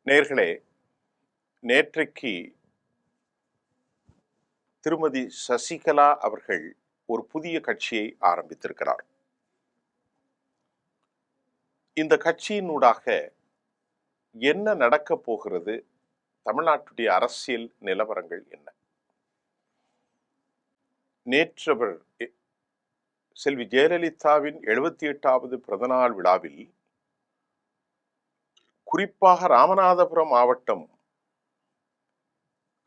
நேயர்களே, நேற்றைக்கு திருமதி சசிகலா அவர்கள் ஒரு புதிய கட்சியை ஆரம்பித்திருக்கிறார். இந்த கட்சியினூடாக என்ன நடக்கப் போகிறது, தமிழ்நாட்டுடைய அரசியல் நிலவரங்கள் என்ன? நேற்றவர் செல்வி ஜெயலலிதாவின் 78வது பிறந்தநாள் விழாவில் குறிப்பாக ராமநாதபுரம் மாவட்டம்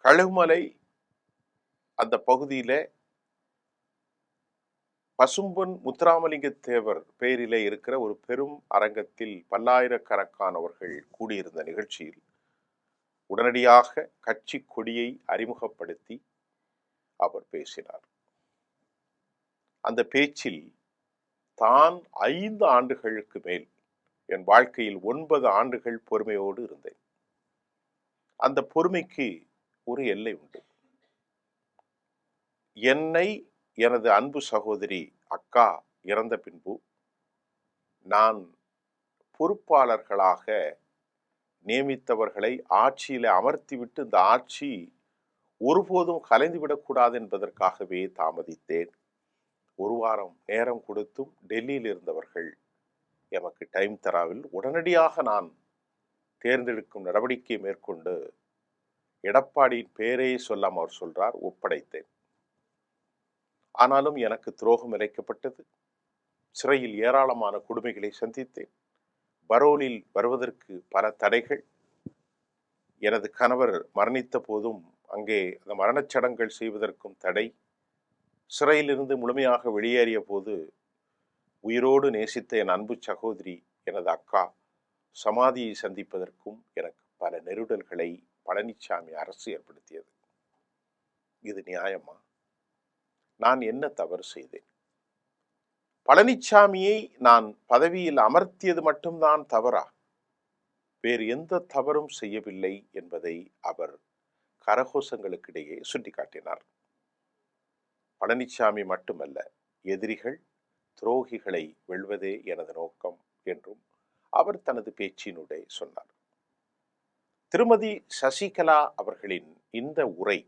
கழுமலை அந்த பகுதியில பசும்பொன் முத்துராமலிங்க தேவர் பெயரிலே இருக்கிற ஒரு பெரும் அரங்கத்தில் பல்லாயிரக்கணக்கானவர்கள் கூடியிருந்த நிகழ்ச்சியில் உடனடியாக கட்சி கொடியை அறிமுகப்படுத்தி அவர் பேசினார். அந்த பேச்சில் தான் 5 ஆண்டுகளுக்கு மேல் என் வாழ்க்கையில் 9 ஆண்டுகள் பொறுமையோடு இருந்தேன். அந்த பொறுமைக்கு ஒரு எல்லை உண்டு. என்னை எனது அன்பு சகோதரி அக்கா இறந்த பின்பு நான் பொறுப்பாளர்களாக நியமித்தவர்களை ஆட்சியில அமர்த்திவிட்டு இந்த ஆட்சி ஒருபோதும் கலைந்துவிடக்கூடாது என்பதற்காகவே தாமதித்தேன். 1 வாரம் நேரம் கொடுத்தும் டெல்லியில் இருந்தவர்கள் எமக்கு டைம் தராவில் உடனடியாக நான் தேர்ந்தெடுக்கும் நடவடிக்கை மேற்கொண்டு எடப்பாடியின் பேரையே சொல்லாம அவர் சொல்றார், ஒப்படைத்தேன். ஆனாலும் எனக்கு துரோகம் இழைக்கப்பட்டது. சிறையில் ஏராளமான கொடுமைகளை சந்தித்தேன். பரோலில் வருவதற்கு பல தடைகள். எனது கணவர் மரணித்த போதும் அங்கே அந்த மரணச் சடங்குகள் செய்வதற்கும் தடை. சிறையிலிருந்து முழுமையாக வெளியேறிய போது உயிரோடு நேசித்த என் அன்பு சகோதரி எனது அக்கா சமாதியை சந்திப்பதற்கும் எனக்கு பல நெருடல்களை பழனிசாமி அரசு ஏற்படுத்தியது. இது நியாயமா? நான் என்ன தவறு செய்தேன்? பழனிசாமியை நான் பதவியில் அமர்த்தியது மட்டும்தான் தவறா? வேறு எந்த தவறும் செய்யவில்லை என்பதை அவர் கரகோஷங்களுக்கிடையே சுட்டிக்காட்டினார். பழனிசாமி மட்டுமல்ல, எதிரிகள் துரோகிகளை வெல்வதே எனது நோக்கம் என்றும் அவர் தனது பேச்சினுடைய சொன்னார். திருமதி சசிகலா அவர்களின் இந்த உரை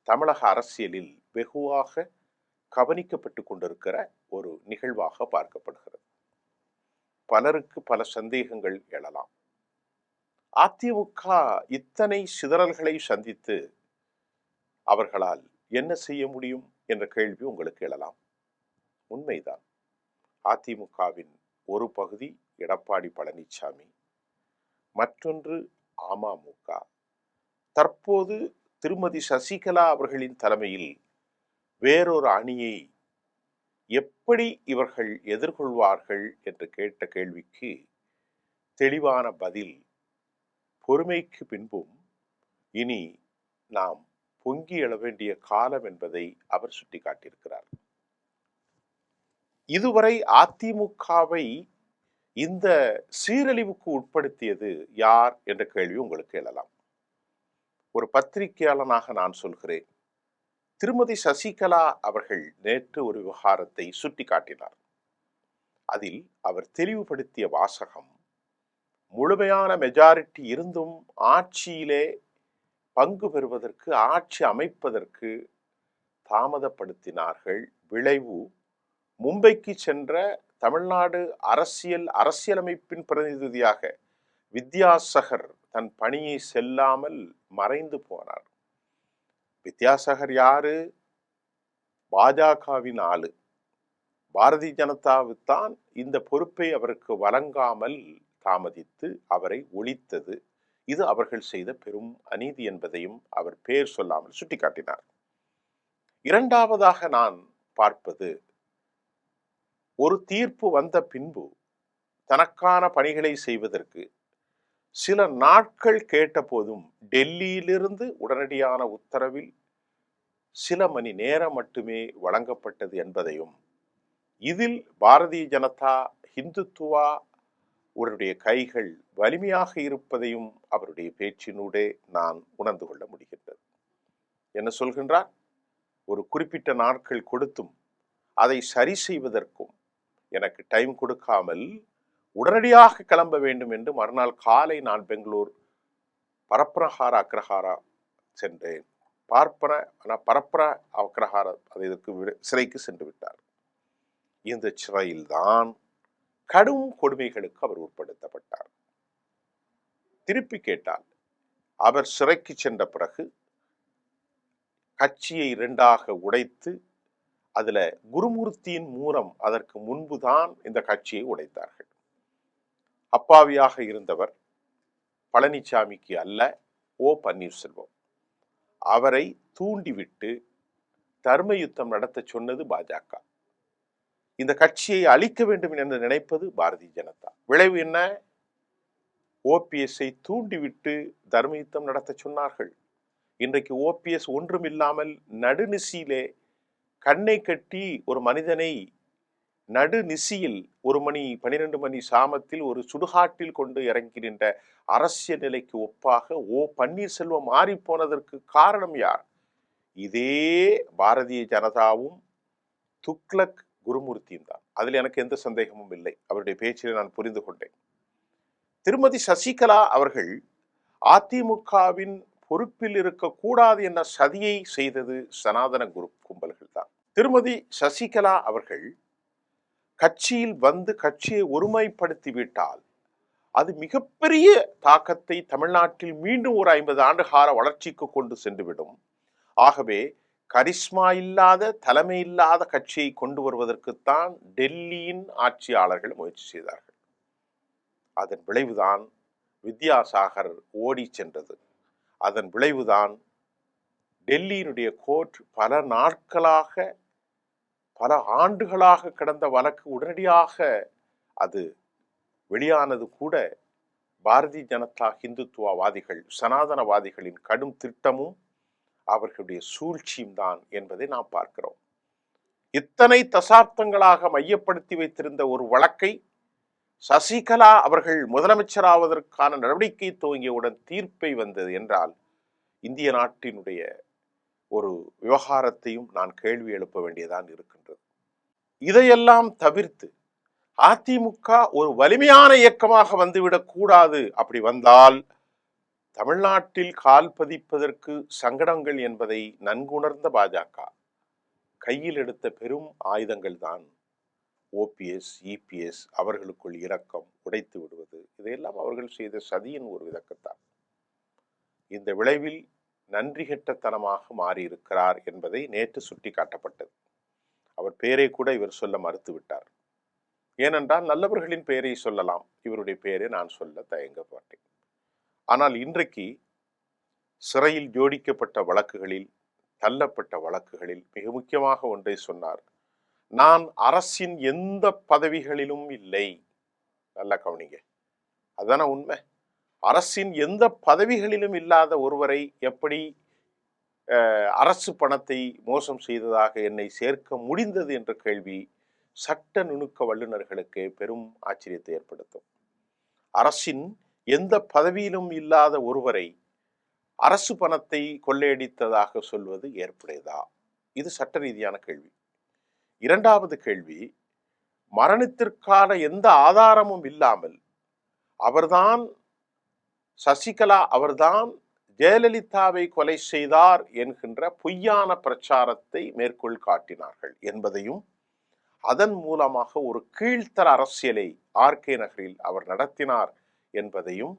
தமிழக அரசியலில் வெகுவாக கவனிக்கப்பட்டு கொண்டிருக்கிற ஒரு நிகழ்வாக பார்க்கப்படுகிறது. பலருக்கு பல சந்தேகங்கள் எழலாம். அதிமுக இத்தனை சிதறல்களை சந்தித்து அவர்களால் என்ன செய்ய முடியும் என்ற கேள்வி உங்களுக்கு எழலாம். உண்மைதான். அதிமுகவின் ஒரு பகுதி எடப்பாடி பழனிசாமி, மற்றொன்று அமமுக. தற்போது திருமதி சசிகலா அவர்களின் தலைமையில் வேறொரு அணியை எப்படி இவர்கள் எதிர்கொள்வார்கள் என்று கேட்ட கேள்விக்கு தெளிவான பதில் பொறுமைக்கு பின்பும் இனி நாம் பொங்கி எழ வேண்டிய காலம் என்பதை அவர் சுட்டிக்காட்டியிருக்கிறார். இதுவரை அதிமுகவை இந்த சீரழிவுக்கு உட்படுத்தியது யார் என்ற கேள்வி உங்களுக்கு எழலாம். ஒரு பத்திரிகையாளனாக நான் சொல்கிறேன், திருமதி சசிகலா அவர்கள் நேற்று ஒரு விவகாரத்தை சுட்டிக்காட்டினார். அதில் அவர் தெளிவுபடுத்திய வாசகம், முழுமையான மெஜாரிட்டி இருந்தும் ஆட்சியிலே பங்கு பெறுவதற்கு, ஆட்சி அமைப்பதற்கு தாமதப்படுத்தினார்கள். விளைவு மும்பைக்கு சென்ற தமிழ்நாடு அரசியலமைப்பின் பிரதிநிதியாக வித்யாசாகர் தன் பணியை செல்லாமல் மறைந்து போனார். வித்யாசாகர் யாரு? பாஜகவின் ஆளு. பாரதிய ஜனதாவுத்தான் இந்த பொறுப்பை அவருக்கு வழங்காமல் தாமதித்து அவரை ஒழித்தது. இது அவர்கள் செய்த பெரும் அநீதி என்பதையும் அவர் பேர் சொல்லாமல் சுட்டிக்காட்டினார். இரண்டாவதாக நான் பார்ப்பது, ஒரு தீர்ப்பு வந்த பின்பு தனக்கான பணிகளை செய்வதற்கு சில நாட்கள் கேட்ட போதும் டெல்லியிலிருந்து உடனடியான உத்தரவில் சில மணி நேரம் மட்டுமே வழங்கப்பட்டது என்பதையும், இதில் பாரதிய ஜனதா இந்துத்துவா அவருடைய கைகள் வலிமையாக இருப்பதையும் அவருடைய பேச்சினூடே நான் உணர்ந்து கொள்ள முடிகின்றது. என்ன சொல்கின்றார்? ஒரு குறிப்பிட்ட நாட்கள் கொடுத்தும் அதை சரி செய்வதற்கும் எனக்கு டைம் கொடுக்காமல் உடனடியாக கிளம்ப வேண்டும் என்று மறுநாள் காலை நான் பெங்களூர் பரப்ரஹார அக்ரஹாரா சென்றேன். பரப்ர அக்ரஹார இதற்கு சிறைக்கு சென்று விட்டார். இந்த சிறையில்தான் கடும் கொடுமைகளுக்கு அவர் உட்படுத்தப்பட்டார். திருப்பி கேட்டால், அவர் சிறைக்கு சென்ற பிறகு கட்சியை இரண்டாக உடைத்து, அதுல குருமூர்த்தியின் மூலம் அதற்கு முன்புதான் இந்த கட்சியை உடைத்தார்கள். அப்பாவியாக இருந்தவர் பழனிசாமிக்கு அல்ல, ஓ பன்னீர்செல்வம். அவரை தூண்டிவிட்டு தர்ம யுத்தம் நடத்த சொன்னது பாஜக. இந்த கட்சியை அழிக்க வேண்டும் என்று நினைப்பது பாரதிய ஜனதா. விளைவு என்ன? ஓபிஎஸ்ஐ தூண்டிவிட்டு தர்ம யுத்தம் நடத்த சொன்னார்கள். இன்றைக்கு ஓபிஎஸ் ஒன்றுமில்லாமல் நடுநிசியிலே கண்ணை கட்டி ஒரு மனிதனை நடுநிசியில் 1 மணி 12 மணி சாமத்தில் ஒரு சுடுகாட்டில் கொண்டு இறங்குகின்ற அரசியல் நிலைக்கு ஒப்பாக ஓ பன்னீர்செல்வம் மாறி போனதற்கு காரணம் யார்? இதே பாரதிய ஜனதாவும் துக்ளக் குருமூர்த்தியும் தான். அதில் எனக்கு எந்த சந்தேகமும் இல்லை. அவருடைய பேச்சில் நான் புரிந்து கொண்டேன். திருமதி சசிகலா அவர்கள் அதிமுகவின் பொறுப்பில் இருக்கக்கூடாது என்ற சதியை செய்தது சனாதன கும்பல்கள் தான். திருமதி சசிகலா அவர்கள் கட்சியில் வந்து கட்சியை ஒருமைப்படுத்திவிட்டால் அது மிகப்பெரிய தாக்கத்தை தமிழ்நாட்டில் மீண்டும் ஒரு 50 ஆண்டு கால வளர்ச்சிக்கு கொண்டு சென்றுவிடும். ஆகவே கரிஸ்மா இல்லாத, தலைமை இல்லாத கட்சியை கொண்டு வருவதற்குத்தான் டெல்லியின் ஆட்சியாளர்கள் முயற்சி செய்தார்கள். அதன் விளைவுதான் வித்யாசாகர் ஓடி சென்றது. அதன் விளைவுதான் டெல்லியினுடைய கோர்ட் பல நாட்களாக, பல ஆண்டுகளாக கடந்த வழக்கு உடனடியாக அது வெளியானது கூட பாரதிய ஜனதா இந்துத்துவவாதிகள், சனாதனவாதிகளின் கடும் திட்டமும் அவர்களுடைய சூழ்ச்சியும் தான் என்பதை நாம் பார்க்கிறோம். இத்தனை தசாப்தங்களாக மையப்படுத்தி வைத்திருந்த ஒரு வழக்கை சசிகலா அவர்கள் முதலமைச்சராவதற்கான நடவடிக்கை துவங்கியவுடன் தீர்ப்பை வந்தது என்றால் இந்திய நாட்டினுடைய ஒரு விவகாரத்தையும் நான் கேள்வி எழுப்ப வேண்டியதான் இருக்கின்றது. இதையெல்லாம் தவிர்த்து அதிமுக ஒரு வலிமையான இயக்கமாக வந்துவிடக் கூடாது. அப்படி வந்தால் தமிழ்நாட்டில் கால் பதிப்பதற்கு சங்கடங்கள் என்பதை நன்குணர்ந்த பாஜக கையில் எடுத்த பெரும் ஆயுதங்கள் தான் ஓபிஎஸ், இபிஎஸ், அவர்களுக்குள் இரக்கம், உடைத்து விடுவது. இதையெல்லாம் அவர்கள் செய்த சதியின் ஒரு விதக்கத்தான். இந்த விளைவில் நன்றி கெட்டத்தனமாக மாறியிருக்கிறார் என்பதை நேற்று சுட்டி காட்டப்பட்டது. அவர் பெயரை கூட இவர் சொல்ல மறுத்துவிட்டார். ஏனென்றால் நல்லவர்களின் பெயரை சொல்லலாம், இவருடைய பெயரை நான் சொல்ல தயங்கப்பட்டேன். ஆனால் இன்றைக்கு சிறையில் ஜோடிக்கப்பட்ட வழக்குகளில், தள்ளப்பட்ட வழக்குகளில் மிக முக்கியமாக ஒன்றை சொன்னார். நான் அரசின் எந்த பதவிகளிலும் இல்லை. நல்ல கவனிங்க, அதுதானே உண்மை. அரசின் எந்த பதவிகளிலும் இல்லாத ஒருவரை எப்படி அரசு பணத்தை மோசம் செய்ததாக என்னை சேர்க்க முடிந்தது என்ற கேள்வி சட்ட நுணுக்க வல்லுநர்களுக்கு பெரும் ஆச்சரியத்தை ஏற்படுத்தும். அரசின் எந்த பதவியிலும் இல்லாத ஒருவரை அரசு பணத்தை கொள்ளையடித்ததாக சொல்வது ஏற்புடையதா? இது சட்ட ரீதியான கேள்வி. இரண்டாவது கேள்வி, மரணத்திற்கான எந்த ஆதாரமும் இல்லாமல் அவர்தான் சசிகலா அவர்தான் ஜெயலலிதாவை கொலை செய்தார் என்கின்ற பொய்யான பிரச்சாரத்தை மேற்கோள் காட்டினார்கள் என்பதையும், அதன் மூலமாக ஒரு கீழ்த்தர அரசியலை ஆர்கே நகரில் அவர் நடத்தினார் என்பதையும்,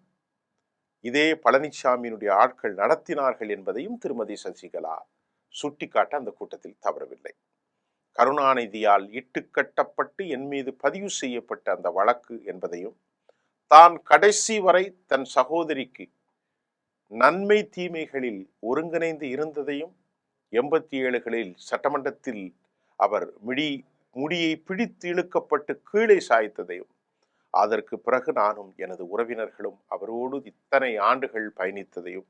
இதே பழனிசாமியினுடைய ஆட்கள் நடத்தினார்கள் என்பதையும் திருமதி சசிகலா சுட்டிக்காட்ட அந்த கூட்டத்தில் தவறவில்லை. கருணாநிதியால் இட்டுக்கட்டப்பட்டு என் மீது பதிவு செய்யப்பட்ட அந்த வழக்கு என்பதையும், தான் கடைசி வரை தன் சகோதரிக்கு நன்மை தீமைகளில் ஒருங்கிணைந்து இருந்ததையும், 87களில் சட்டமன்றத்தில் அவர் முடியை பிடித்து இழுக்கப்பட்டு கீழே சாய்த்ததையும், அதற்கு பிறகு நானும் எனது உறவினர்களும் அவரோடு இத்தனை ஆண்டுகள் பயணித்ததையும்,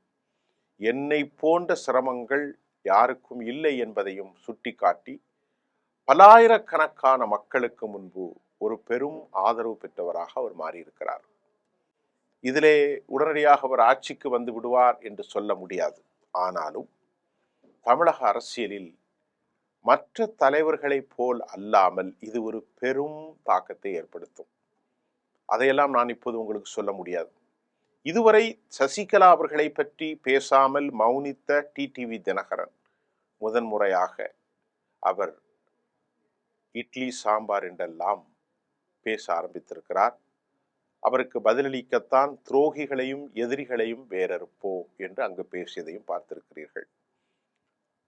என்னை போன்ற சிரமங்கள் யாருக்கும் இல்லை என்பதையும் சுட்டிக்காட்டி பல்லாயிரக்கணக்கான மக்களுக்கு முன்பு ஒரு பெரும் ஆதரவு பெற்றவராக அவர் மாறியிருக்கிறார். இதிலே உடனடியாக அவர் ஆட்சிக்கு வந்து விடுவார் என்று சொல்ல முடியாது. ஆனாலும் தமிழக அரசியலில் மற்ற தலைவர்களைப் போல் அல்லாமல் இது ஒரு பெரும் தாக்கத்தை ஏற்படுத்தும். அதையெல்லாம் நான் இப்போது உங்களுக்கு சொல்ல முடியாது. இதுவரை சசிகலா அவர்களை பற்றி பேசாமல் மௌனித்த டிடிவி தினகரன் முதன்முறையாக அவர் இட்லி சாம்பார் என்றெல்லாம் பேச ஆரம்பித்திருக்கிறார். அவருக்கு பதிலளிக்கத்தான் துரோகிகளையும் எதிரிகளையும் வேறறுப்போம் என்று அங்கு பேசியதையும் பார்த்திருக்கிறீர்கள்.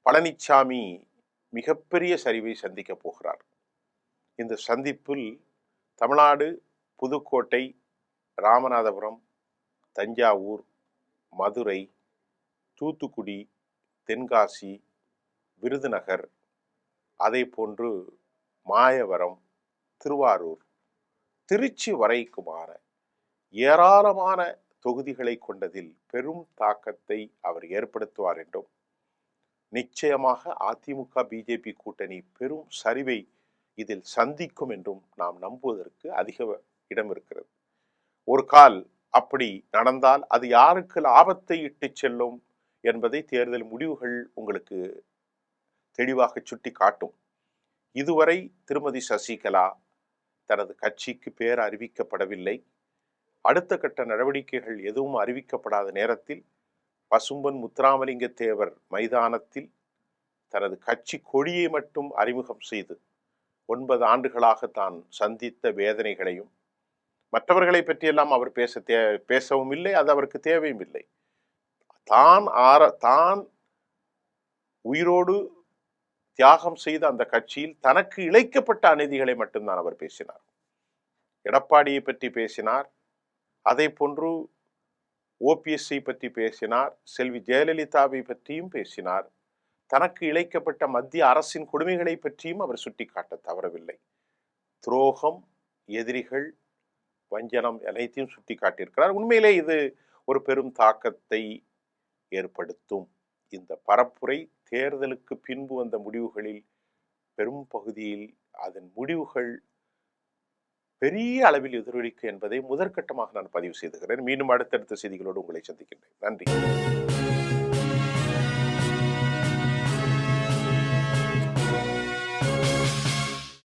பழனிசாமி மிகப்பெரிய சரிவை சந்திக்கப் போகிறார். இந்த சந்திப்பில் தமிழ்நாடு, புதுக்கோட்டை, ராமநாதபுரம், தஞ்சாவூர், மதுரை, தூத்துக்குடி, தென்காசி, விருதுநகர், அதே போன்று மாயவரம், திருவாரூர், திருச்சி வரைக்குமான ஏராளமான தொகுதிகளை கொண்டதில் பெரும் தாக்கத்தை அவர் ஏற்படுத்துவார் என்றும், நிச்சயமாக அதிமுக பிஜேபி கூட்டணி பெரும் சரிவை இதில் சந்திக்கும் என்றும் நாம் நம்புவதற்கு அதிக இடம் இருக்கிறது. ஒரு கால் அப்படி நடந்தால் அது யாருக்கு லாபத்தை இட்டு செல்லும் என்பதை தேர்தல் முடிவுகள் உங்களுக்கு தெளிவாக சுட்டி காட்டும். இதுவரை திருமதி சசிகலா தனது கட்சிக்கு பேர் அறிவிக்கப்படவில்லை. அடுத்த கட்ட நடவடிக்கைகள் எதுவும் அறிவிக்கப்படாத நேரத்தில் பசும்பொன் முத்துராமலிங்க தேவர் மைதானத்தில் தனது கட்சி கொடியை மட்டும் அறிமுகம் செய்து 9 ஆண்டுகளாக தான் சந்தித்த வேதனைகளையும், மற்றவர்களை பற்றியெல்லாம் அவர் பேசவும் இல்லை, அது அவருக்கு தேவையும் இல்லை. தான் உயிரோடு தியாகம் செய்த அந்த கட்சியில் தனக்கு இழைக்கப்பட்ட அநீதிகளை மட்டும்தான் அவர் பேசினார். எடப்பாடியை பற்றி பேசினார், அதே போன்று ஓபிஎஸ்ஐ பற்றி பேசினார், செல்வி ஜெயலலிதாவை பற்றியும் பேசினார். தனக்கு இழைக்கப்பட்ட மத்திய அரசின் கொடுமைகளை பற்றியும் அவர் சுட்டிக்காட்ட தவறவில்லை. துரோகம், எதிரிகள், வஞ்சனம் அனைத்தையும் சுட்டி காட்டியிருக்கிறார். உண்மையிலே இது ஒரு பெரும் தாக்கத்தை ஏற்படுத்தும். இந்த பரப்புரை தேர்தலுக்கு பின்பு வந்த முடிவுகளில் பெரும் பகுதியில் அதன் முடிவுகள் பெரிய அளவில் எதிரொலிக்கும் என்பதை முதற்கட்டமாக நான் பதிவு செய்துகிறேன். மீண்டும் அடுத்தடுத்த செய்திகளோடு உங்களை சந்திக்கின்றேன். நன்றி.